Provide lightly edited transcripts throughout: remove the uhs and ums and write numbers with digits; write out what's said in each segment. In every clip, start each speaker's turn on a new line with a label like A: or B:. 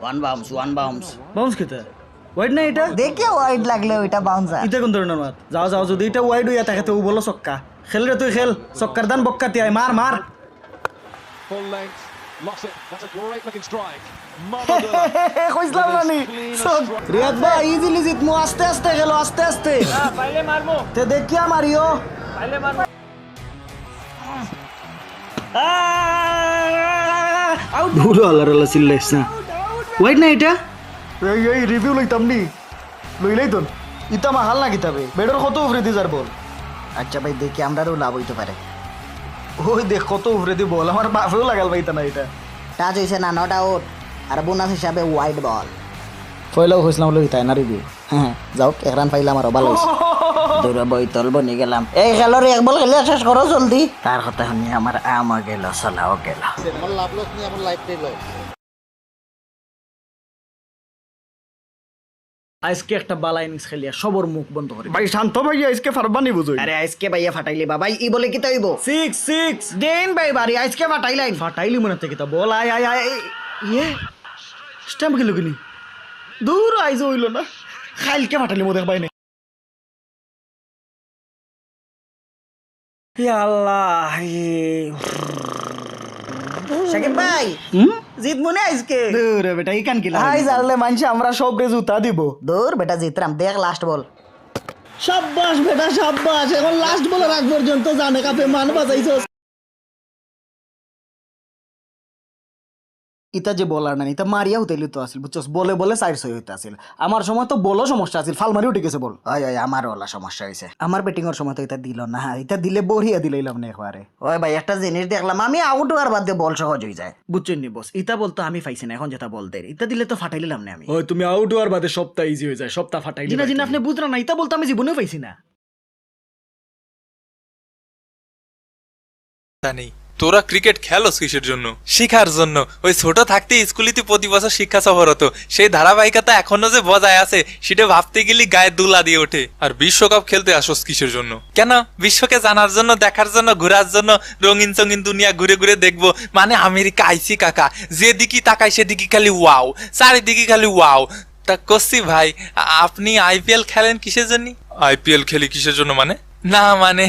A: One bounce
B: bounce খেতে wide না এটা
C: দেখে ওয়াইড লাগলে ওইটা বাউন্সার।
B: ইতে কোন ধরনের মাত যাও যাও যদি এটা ওয়াইড হইয়া থাকে তো ও বলো ছক্কা খেল রে তুই খেল ছক্কার দান বক্কাতি আয় মার মার কইছলাম নানি রিয়াদ ভাই ইজিলি জিতমু আস্তে আস্তে খেলো আস্তে আস্তে
D: পাইলে মারমু
B: তে দেখিয়া মারিও
D: পাইলে মারমু
B: আউট ধুরো আল্লাহ চিল্লাইছ না ওয়াইড না এটা এই রিভিউ লইতাম নি লইলাই তো ইতা মা হাল না কিতাবে বেডর কত উপরে দি যার বল
C: আচ্ছা ভাই দেখি আমরাও লাভ হইতে পারে।
B: ওই দেখ কত উপরে দি বল আমার বাপেও লাগাল পাইতা না এটা
C: টাচ হয়েছে না, নট আউট, আর বোনাস হিসাবে ওয়াইড বল।
B: পয়লাও হইছিলাম লই তাই না রিভিউ
C: হ্যাঁ যাও এক রান পাইলাম আরো ভালো হয়েছে। দূরে বইতল বনি গেলাম। এই খেলোর এক বল খেলে শেষ করো জলদি। তার কথা শুনি আমার আমও গেল চলাও গেল।
A: আমার লাভ লস নিয়ে আমার লাইফটাই লস।
B: আজকে একটা বালা ইনিংস খেলিয়া সবর মুখ বন্ধ করে ভাই শান্ত ভাই আজকে ফারবানি বুঝই
C: আরে আজকে ভাইয়া ফাটাইলি বাবাই ই বলে কি তাইব
B: 6
C: দেন ভাই বাড়ি আজকে ফাটাইলাই
B: ফাটাইলি মনে থেকে তা বল আয় আয় আয় ইয়ে স্ট্যাম্প গেল কিনি দূর আইজ হইল না খাইলকে ফাটাইলি মোদের ভাই নাই ইয়া আল্লাহ
C: শাকিব ভাই জিত মনে আজকে
B: দূর বেটা ই কান কিলা আই জানলে মানছে আমরা সব রে জুতা দিব
C: দূর বেটা জিতরাম দেখ লাস্ট বল।
B: শাবাশ বেটা শাবাশ এখন লাস্ট বলের আগ পর্যন্ত জানে কাপে মান বাজাইছস ইতা যে বলার না ইতা মারিয়া হইতেলি তো আসিল বুঝছস বলে বলে 400 হইতে আসিল আমার সময় তো বলো সমস্যা আছিল ফাল মারি উঠে গেছে বল
C: ওই ওই আমার ওলা সমস্যা হয়েছে আমার ব্যাটিং এর সময় তো এটা দিল না, এটা দিলে বড়িয়া দিলাইলাম না একবারে। ওই ভাই একটা জিনিস দেখলাম আমি আউট হওয়ার বাদ দিয়ে বল সহজ হয়ে যায়
B: বুঝছেন নি বস ইতা বলতো আমি পাইছি না এখন যেটা বলতে ইতা দিলে তো ফাটাইলাম না আমি ওই তুমি আউট হওয়ার বাদে সবটা ইজি হয়ে যায় সবটা ফাটাইলি না জিনা আপনি বুঝরা না ইতা বলতো আমি জীবনেও পাইছি না
E: জানি তোরা ক্রিকেট খেলোস কিসের জন্য? শিখার জন্য। ওই ছোট থাকতে স্কুলিতে প্রতি বছর শিক্ষা সফর হতো, সেই ধারাবাহিকতা এখনো যে বজায় আছে সেটা ভাবতে গেলে গায়ে দুলা দিয়ে ওঠে। আর বিশ্বকাপ খেলতে আসোস কিসের জন্য? কেন? বিশ্বকে জানার জন্য, দেখার জন্য, ঘোরার জন্য, রঙিন চঙিন দুনিয়া ঘুরে ঘুরে দেখবো। মানে আমেরিকা আইসি কাকা, যেদিকে তাকাই সেদিকে খালি ওয়াও, চারিদিকে খালি ওয়াও। তা করছি ভাই, আপনি আইপিএল খেলেন কিসের জন্য? আইপিএল খেলি কিসের জন্য মানে? না মানে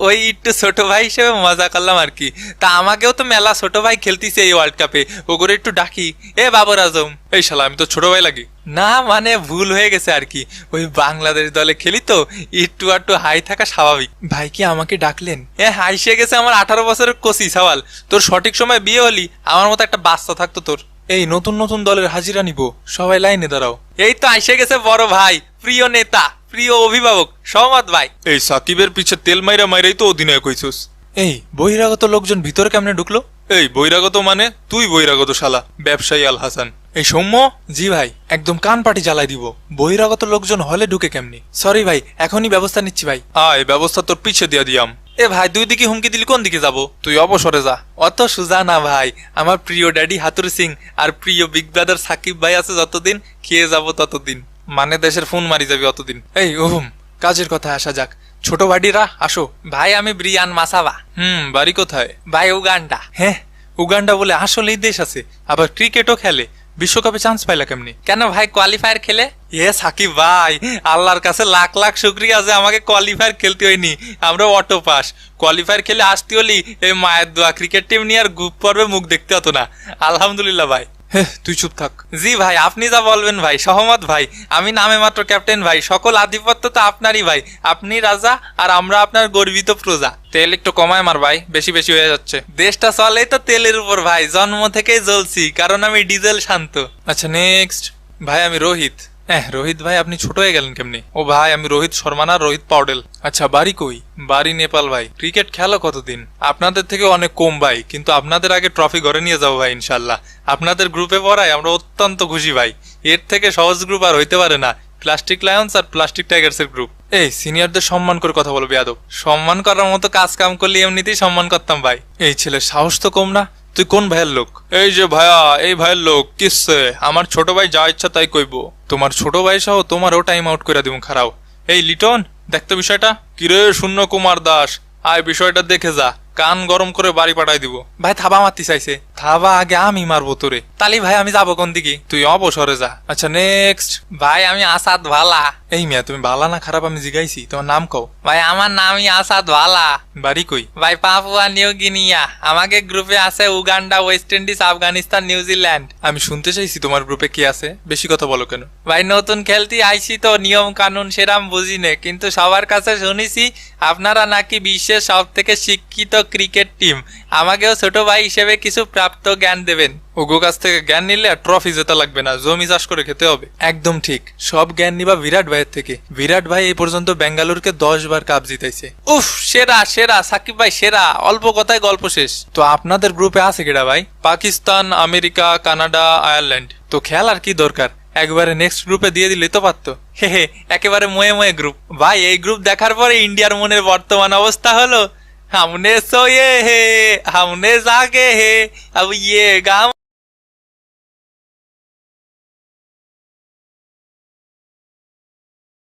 E: ওই একটু ছোট ভাই হিসেবে মজা করলাম আর কি। তা আমাকেও তো মেলা ছোট ভাই খেলতেছে এই ওয়ার্ল্ড কাপে, ওগুলো একটু ডাকি। এ বাবর আজম, এই শালা আমি তো ছোট ভাই লাগি? না মানে ভুল হয়ে গেছে আর কি, ওই বাংলাদেশ দলে খেলি তো একটু আটটু হাই থাকা স্বাভাবিক। ভাই কি আমাকে ডাকলেন? হাইসে গেছে আমার 18 বছরের কচি সওয়াল। তোর সঠিক সময় বিয়ে হলি আমার মতো একটা বাচ্চা থাকতো তোর। এই নতুন নতুন দলের হাজিরা নিব, সবাই লাইনে দাঁড়াও। এই তো আইসে গেছে বড় ভাই, প্রিয় নেতা, প্রিয় অভিভাবক সহমত ভাই। এই সাকিবের পিছে তেল মাইরা মাইরাই তো অধিনায়ক হইছস। এই বহিরাগত লোকজন ভিতরে কেমনে ঢুকলো? এই বহিরাগত মানে তুই বহিরাগত শালা, ব্যবসায়ী আল হাসান। এই সৌম্য, জি ভাই একদম কান পাটি জ্বালাই দিব। বহিরাগত লোকজন হলে ঢুকে কেমনি? সরি ভাই এখনই ব্যবস্থা নিচ্ছি ভাই। এই ব্যবস্থা তোর পিছে দিয়া দিয়াম। এ ভাই দুই দিকে হুমকি দিলি কোন দিকে যাব? তুই অবসরে যা। অত সুজা না ভাই, আমার প্রিয় ড্যাডি হাতুর সিং আর প্রিয় বিগ ব্রাদার সাকিব ভাই আছে যতদিন, খেয়ে যাব ততদিন। মানে দেশের ফোন মারি যাবি অতদিন। এই ওহুম, কাজের কথা আসা যাক। ছোট ভাইরা আসো। ভাই আমি ব্রিয়ান মাসাবা। বাড়ি কোথায়? ভাই উগান্ডা। হ্যাঁ উগান্ডা বলে আসলেই দেশ আছে, আবার ক্রিকেটও খেলে। বিশ্বকাপে চান্স পাইলা কেমনি? কেন ভাই কোয়ালিফায়ার খেলে? সাকিব ভাই আল্লাহর কাছে লাখ লাখ শুকরিয়া যে আমাকে কোয়ালিফায়ার খেলতে হয়নি, আমরা অটো পাস। কোয়ালিফায়ার খেলে আসতে হলি এই মায়ের দোয়া, ক্রিকেট টিম নিয়ে আর গ্রুপ পর্বে মুখ দেখতে হতো না। আলহামদুলিল্লাহ ভাই। তুই চুপ থাক। জি ভাই আপনি যা বলবেন ভাই, সহমত ভাই। আমি নামে মাত্র ক্যাপ্টেন ভাই, সকল আধিপত্য তো আপনারই ভাই। আপনি রাজা আর আমরা আপনার গর্বিত প্রজা। তেল একটু কমায় মার ভাই, বেশি বেশি হয়ে যাচ্ছে। দেশটা চলেই তো তেলের উপর ভাই, জন্ম থেকেই জ্বলছি কারণ আমি ডিজেল শান্ত। আচ্ছা নেক্সট। ভাই আমি রোহিত। রোহিত ভাই আপনি ছোট হয়ে গেলেন কেমনি? ও ভাই আমি রোহিত শর্মা না, রোহিত পাউডেল। আচ্ছা বাড়ি কই? বাড়ি নেপাল ভাই। ক্রিকেট খেলো কতদিন? আপনাদের থেকে অনেক কম ভাই, কিন্তু আপনাদের আগে ট্রফি ঘরে নিয়ে যাবো ভাই ইনশাল্লাহ। আপনাদের গ্রুপে পড়ায় আমরা অত্যন্ত খুশি ভাই, এর থেকে সহজ গ্রুপ আর হইতে পারে না। প্লাস্টিক লায়ন্স আর প্লাস্টিক টাইগার্স এর গ্রুপ। এই সিনিয়রদের সম্মান করে কথা বলবি আদব। সম্মান করার মতো কাজ কাম করলে এমনিতেই সম্মান করতাম ভাই। এই ছেলে সাহস তো কম না। তুই কোন ভাইয়ের লোক? এই যে ভাইয়া এই ভাইয়ের লোক। কিসে? আমার ছোট ভাই যা ইচ্ছা তাই কইব। তোমার ছোট ভাই সহ তোমারও টাইম আউট করে দিব খারাও। এই লিটন দেখতো বিষয়টা। কিরে শূন্য কুমার দাস, আয় বিষয়টা দেখে যা। কান গরম করে বাড়ি পাঠাই দিব। ভাই থাবা মারতে চাইছে, থাবা আগে আমি মারবো তোরে। তালি ভাই আমি যাবো কোন দিকে, তুই অবসরে যা। আচ্ছা নেক্সট। ভাই আমি আসাদ ভালা। এই মিয়া তুমি ভালা না খারাপ আমি জিগাইছি, তোমার নাম কও। ভাই আমার নামই আসাদ ভালা। বাড়ি কই? ভাই পাপুয়া নিউ গিনিয়া। আমাকে গ্রুপে আছে Uganda, West Indies, Afghanistan, New Zealand. আমি শুনতে চাইছি তোমার গ্রুপে কি আছে, বেশি কথা বলো কেন? ভাই নতুন খেলতে আইছি তো, নিয়ম কানুন সেরাম বুঝি নে, কিন্তু সবার কাছে শুনেছি আপনারা নাকি বিশ্বের সব থেকে শিক্ষিত ক্রিকেট টিম। আমাকেও ছোট ভাই হিসেবে কিছু প্রাপ্ত জ্ঞান দেবেন। ওগো কাছ থেকে জ্ঞান নিলে আর ট্রফি জেতা লাগবে না, জমি চাষ করে খেতে হবে। একদম ঠিক, সব জ্ঞান নিবা বিরাট ভাইয়ের থেকে। বিরাট ভাই এই পর্যন্ত বেঙ্গালুরুকে 10 বার কাপ জিতাইছে। উফ সেরা সেরা সাকিব ভাই সেরা, অল্প কথায় গল্প শেষ। তো আপনাদের গ্রুপে আছে কেডা ভাই? Pakistan, America, Canada, Ireland. তো খেলার কি দরকার, একবারে নেক্সট গ্রুপে দিয়ে দিলে তো পারতো। হে হে, একেবারে ময়ে ময়ে গ্রুপ। ভাই এই গ্রুপ দেখার পরে ইন্ডিয়ার মনের বর্তমান অবস্থা হলো, हमने सोए है हमने जागे है अब ये गाँव